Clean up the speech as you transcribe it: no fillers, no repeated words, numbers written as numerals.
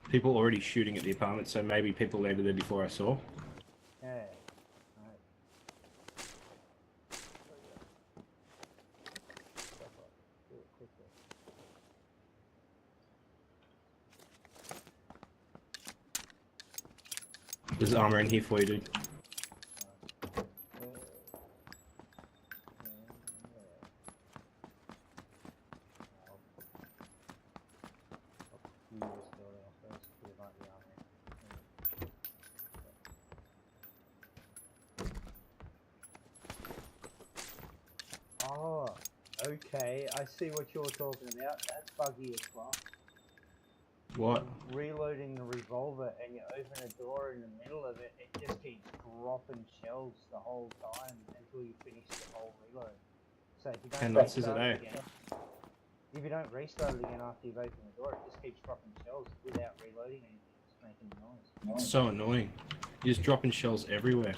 people already shooting at the apartment, so maybe people landed there before I saw. Yeah. Alright. Do it quickly. There's armor in here for you, dude. Oh, okay. I see what you're talking about. That's buggy as well. What? Reloading the revolver and you open a door in the middle of it, it just keeps dropping shells the whole time until you finish the whole reload. So if you don't restart it again, if you don't restart it again after you've opened the door, it just keeps dropping shells without reloading anything. It's making noise. It's so annoying. You're just dropping shells everywhere.